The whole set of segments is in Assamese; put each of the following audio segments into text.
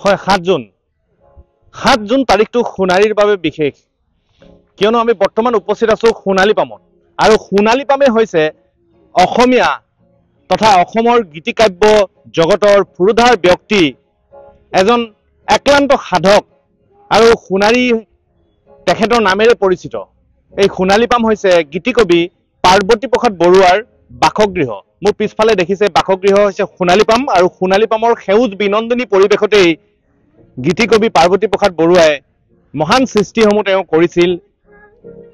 হয় 7 জুন তাৰিখটো সোণাৰীৰ বাবে বিশেষ কিয়নো আমি বৰ্তমান উপস্থিত আছো সোণালী পামত আৰু সোণালী পামে হৈছে অসমীয়া তথা অসমৰ গীতিকাব্য জগতৰ ফুৰুধাৰ ব্যক্তি এজন এক্লান্ত সাধক আৰু সোণাৰী তেখেতৰ নামেৰে পৰিচিত এই সোণালী পাম হৈছে গীতিকবি পাৰ্বতী প্ৰসাদ বৰুৱাৰ বাসগৃহ মোৰ পিছফালে দেখিছে বাসগৃহ হৈছে সোণালী পাম আৰু সোণালী পামৰ সেউজ বিনন্দনী পৰিৱেশতেই গীতিকবি পাৰ্বতী প্ৰসাদ বৰুৱাই মহান সৃষ্টিসমূহ তেওঁ কৰিছিল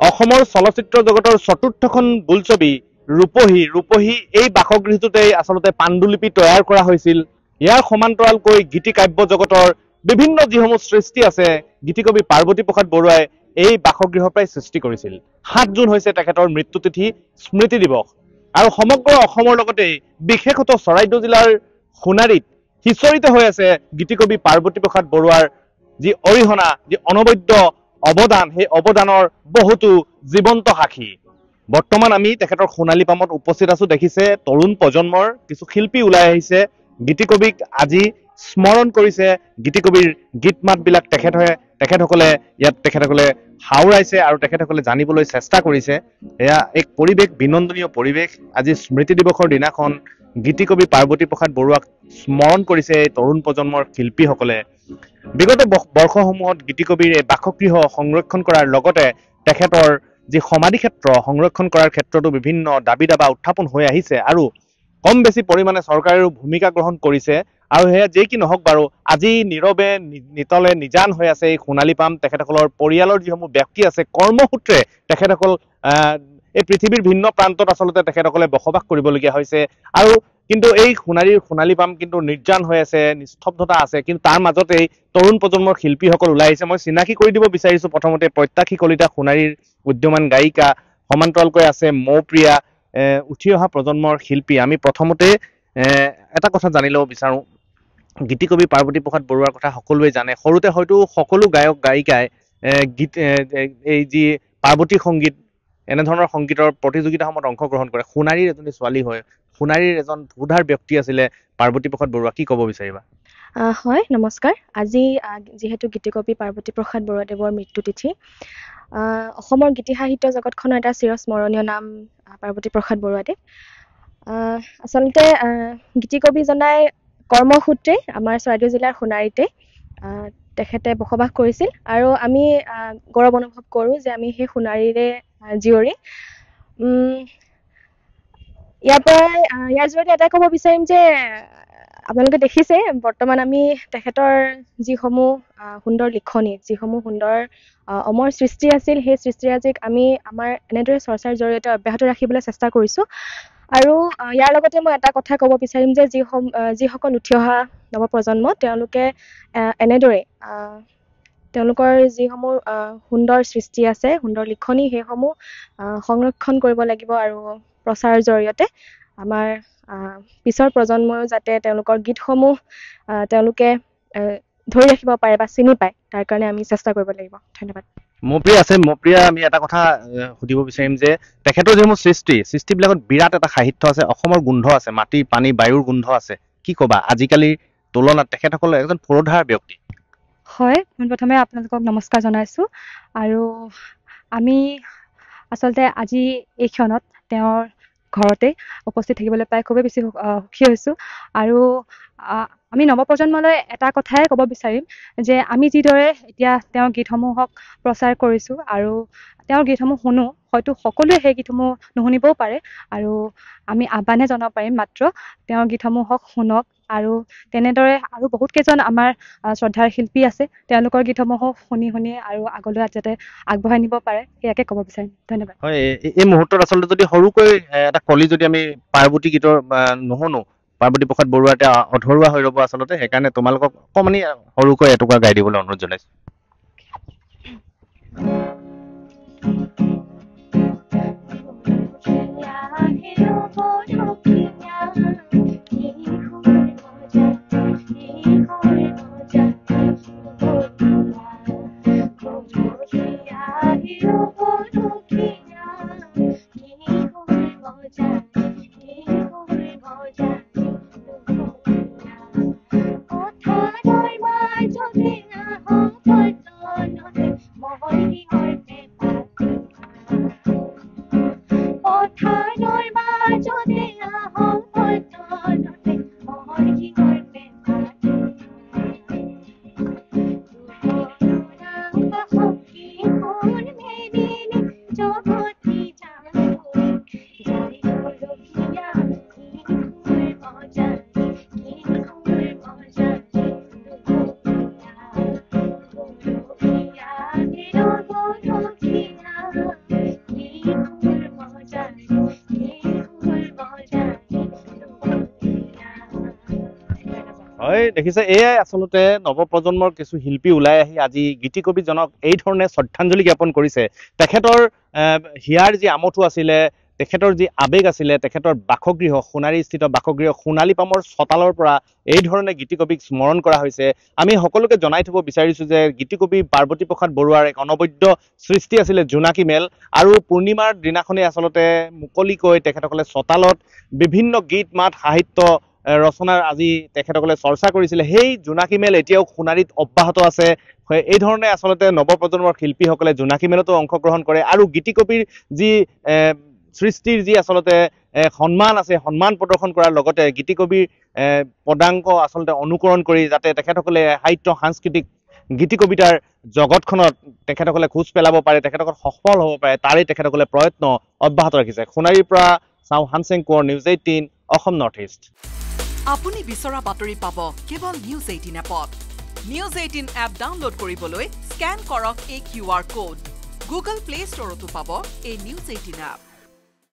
অসমৰ চলচ্চিত্ৰ জগতৰ চতুৰ্থখন বোলছবি ৰূপহী এই বাসগৃহটোতেই আচলতে পাণ্ডুলিপি তৈয়াৰ কৰা হৈছিল ইয়াৰ সমান্তৰালকৈ গীতিকাব্য জগতৰ বিভিন্ন যিসমূহ সৃষ্টি আছে গীতিকবি পাৰ্বতী প্ৰসাদ বৰুৱাই এই বাসগৃহৰ পৰাই সৃষ্টি কৰিছিল 7 জুন হৈছে তেখেতৰ মৃত্যু তিথি স্মৃতি দিৱস আৰু সমগ্ৰ অসমৰ লগতে বিশেষত চৰাইদেউ জিলাৰ সোণাৰীত হিচৰিত হৈ আছে গীতিকবি পাৰ্বতী প্ৰসাদ বৰুৱাৰ যি অৰিহণা যি অনবদ্য অৱদান সেই অৱদানৰ বহুতো জীৱন্ত সাক্ষী বৰ্তমান আমি তেখেতৰ সোণালী পামত উপস্থিত আছো দেখিছে তৰুণ প্ৰজন্মৰ কিছু শিল্পী ওলাই আহিছে গীতিকবিক আজি স্মৰণ কৰিছে গীতিকবিৰ গীত মাতবিলাক তেখেতসকলে ইয়াত তেখেতসকলে হাওৰাইছে আৰু তেখেতসকলে জানিবলৈ চেষ্টা কৰিছে এয়া এক পৰিৱেশ বিনন্দনীয় পৰিৱেশ আজি স্মৃতি দিৱসৰ দিনাখন গীতিকবি পাৰ্বতী প্ৰসাদ বৰুৱাক স্মৰণ কৰিছে তৰুণ প্ৰজন্মৰ শিল্পীসকলে বিগত বৰ্ষসমূহত গীতিকবিৰ এই বাসগৃহ সংৰক্ষণ কৰাৰ লগতে তেখেতৰ যি সমাধি ক্ষেত্ৰ সংৰক্ষণ কৰাৰ ক্ষেত্ৰতো বিভিন্ন দাবী দাবা উত্থাপন হৈ আহিছে আৰু কম বেছি পৰিমাণে চৰকাৰেও ভূমিকা গ্ৰহণ কৰিছে আৰু হেয়া যে কি নহওক বাৰু আজি নীৰৱে নিতলে নিজান হৈ আছে এই সোণালী পাম তেখেতসকলৰ পৰিয়ালৰ যিসমূহ ব্যক্তি আছে কৰ্মসূত্ৰে তেখেতসকল এই পৃথিৱীৰ ভিন্ন প্ৰান্তত আচলতে তেখেতসকলে বসবাস কৰিবলগীয়া হৈছে আৰু কিন্তু এই সোণালী পাম কিন্তু নিৰ্জান হৈ আছে নিস্তব্ধতা আছে কিন্তু তাৰ মাজতেই তৰুণ প্ৰজন্মৰ শিল্পীসকল ওলাই আহিছে মই চিনাকি কৰি দিব বিচাৰিছো প্ৰথমতে প্ৰত্যাশী কলিতা সোণাৰীৰ উদ্যমান গায়িকা সমান্তৰালকৈ আছে মৌপ্ৰিয়া উঠি অহা প্ৰজন্মৰ শিল্পী আমি প্ৰথমতে এটা কথা জানি ল'ব বিচাৰো গীতিকবি পাৰ্বতী প্ৰসাদ বৰুৱাৰ কথা সকলোৱে জানে সৰুতে হয়তো সকলো গায়ক গায়িকাই গীত এই যি পাৰ্বতী সংগীত এনেধৰণৰ সংগীতৰ প্ৰতিযোগিতাসমূহত অংশগ্ৰহণ কৰে সোণাৰীৰ এজনী ছোৱালী হয় সোণাৰীৰ এজন ভূধাৰ ব্যক্তি আছিলে পাৰ্বতী প্ৰসাদ বৰুৱা কি ক'ব বিচাৰিবা হয় নমস্কাৰ আজি যেহেতু গীতিকবি পাৰ্বতী প্ৰসাদ বৰুৱাদেৱৰ মৃত্যু তিথি অসমৰ গীতি সাহিত্য জগতখনৰ এটা চিৰস্মৰণীয় নাম পাৰ্বতী প্ৰসাদ বৰুৱাদেৱ আচলতে গীতিকবিজনাই কৰ্মসূত্ৰে আমাৰ চৰাইদেউ জিলাৰ সোণাৰীতে তেখেতে বসবাস কৰিছিল আৰু আমি গৌৰৱ অনুভৱ কৰোঁ যে আমি সেই সোণাৰীৰে জীয়ৰী ইয়াৰ জৰিয়তে এটাই ক'ব বিচাৰিম যে আপোনালোকে দেখিছে বৰ্তমান আমি তেখেতৰ যিসমূহ সুন্দৰ লিখনি যিসমূহ সুন্দৰ অমৰ সৃষ্টি আছিল সেই সৃষ্টিৰাজিক আমি আমাৰ এনেদৰে চৰ্চাৰ জৰিয়তে অব্যাহত ৰাখিবলৈ চেষ্টা কৰিছোঁ আৰু ইয়াৰ লগতে মই এটা কথা ক'ব বিচাৰিম যে যিসকল উঠি অহা নৱপ্ৰজন্ম তেওঁলোকে এনেদৰে তেওঁলোকৰ যিসমূহ সুন্দৰ সৃষ্টি আছে সুন্দৰ লিখনি সেইসমূহ সংৰক্ষণ কৰিব লাগিব আৰু প্ৰচাৰৰ জৰিয়তে আমাৰ পিছৰ প্ৰজন্ময়ো যাতে তেওঁলোকৰ গীতসমূহ তেওঁলোকে ধৰি ৰাখিব পাৰে বা চিনি পায় তাৰ কাৰণে আমি চেষ্টা কৰিব লাগিব ধন্যবাদ মৌপ্ৰিয়া আমি এটা কথা সুধিব বিচাৰিম যে তেখেতৰ যিসমূহ সৃষ্টিবিলাকত বিৰাট এটা সাহিত্য আছে অসমৰ গোন্ধ আছে মাটি পানী বায়ুৰ গোন্ধ আছে কি ক'বা আজিকালিৰ তুলনাত তেখেতসকল এজন পুৰোধাৰ ব্যক্তি হয় মই প্ৰথমে আপোনালোকক নমস্কাৰ জনাইছোঁ আৰু আমি আচলতে আজি এই ক্ষণত তেওঁৰ ঘৰতে উপস্থিত থাকিবলৈ পাই খুবেই বেছি সুখী হৈছোঁ আৰু আমি নৱপ্ৰজন্মলৈ এটা কথাই ক'ব বিচাৰিম যে আমি যিদৰে এতিয়া তেওঁৰ গীতসমূহক প্ৰচাৰ কৰিছোঁ আৰু তেওঁৰ গীতসমূহ শুনো হয়তো সকলোৱে সেই গীতসমূহ নুশুনিবও পাৰে আৰু আমি আহ্বানে জনাব পাৰিম মাত্ৰ তেওঁৰ গীতসমূহক শুনক আৰু তেনেদৰে আৰু বহুত কেইজন আমাৰ শ্ৰদ্ধাৰ শিল্পী আছে তেওঁলোকৰ গীতসমূহো শুনি আৰু আগলৈ যাতে আগবঢ়াই নিব পাৰে সেয়াকে ক'ব বিচাৰিম ধন্যবাদ হয় এই মুহূৰ্তত আচলতে যদি সৰুকৈ এটা কলি যদি আমি পাৰ্বতী গীতৰ নুশুনো পাৰ্বতী প্ৰসাদ বৰুৱা এতিয়া অধৰুৱা হৈ ৰ'ব আচলতে সেইকাৰণে তোমালোকক অকণমানি সৰুকৈ এটুকুৰা গাই দিবলৈ অনুৰোধ জনাইছোঁ জগতি জানো যাই রখিয়া কি ফুল মজারে কি ফুল মজারে রখিয়া গেরো রখিয়া কি ফুল মজারে কি ফুল মজারে হয় দেখিছে এয়াই আচলতে নৱপ্ৰজন্মৰ কিছু শিল্পী ওলাই আহি আজি গীতিকবিজনক এই ধৰণে শ্ৰদ্ধাঞ্জলি জ্ঞাপন কৰিছে তেখেতৰ হিয়াৰ যি আমঠু আছিলে তেখেতৰ যি আবেগ আছিলে তেখেতৰ বাসগৃহ সোণাৰীস্থিত বাসগৃহ সোণালী পামৰ চতালৰ পৰা এই ধৰণে গীতিকবিক স্মৰণ কৰা হৈছে আমি সকলোকে জনাই থব বিচাৰিছো যে গীতিকবি পাৰ্বতী প্ৰসাদ বৰুৱাৰ এক অনবদ্য সৃষ্টি আছিলে জোনাকী মেল আৰু পূৰ্ণিমাৰ দিনাখনে আচলতে মুকলিকৈ তেখেতসকলে চতালত বিভিন্ন গীত মাত সাহিত্য ৰচনাৰ আজি তেখেতসকলে চৰ্চা কৰিছিলে সেই জোনাকী মেল এতিয়াও সোণাৰীত অব্যাহত আছে এই ধৰণে আচলতে নৱপ্ৰজন্মৰ শিল্পীসকলে জোনাকী মেলতো অংশগ্ৰহণ কৰে আৰু গীতিকবিৰ যি সৃষ্টিৰ যি আচলতে সন্মান আছে সন্মান প্ৰদৰ্শন কৰাৰ লগতে গীতিকবিৰ পদাংক আচলতে অনুকৰণ কৰি যাতে তেখেতসকলে সাহিত্য সাংস্কৃতিক গীতি কবিতাৰ জগতখনত তেখেতসকলে খোজ পেলাব পাৰে তেখেতসকল সফল হ'ব পাৰে তাৰেই তেখেতসকলে প্ৰয়ত্ন অব্যাহত ৰাখিছে সোণাৰীৰ পৰা Chao Hanseng Konwar news 18 Assam north east আপুনি বিচৰা বাতৰি পাব কেৱল নিউজ 18 এপত নিউজ 18 এপ ডাউনলোড কৰিবলৈ স্ক্যান কৰক এই QR কোড গুগল প্লে ষ্টৰতো পাব এই নিউজ 18 এপ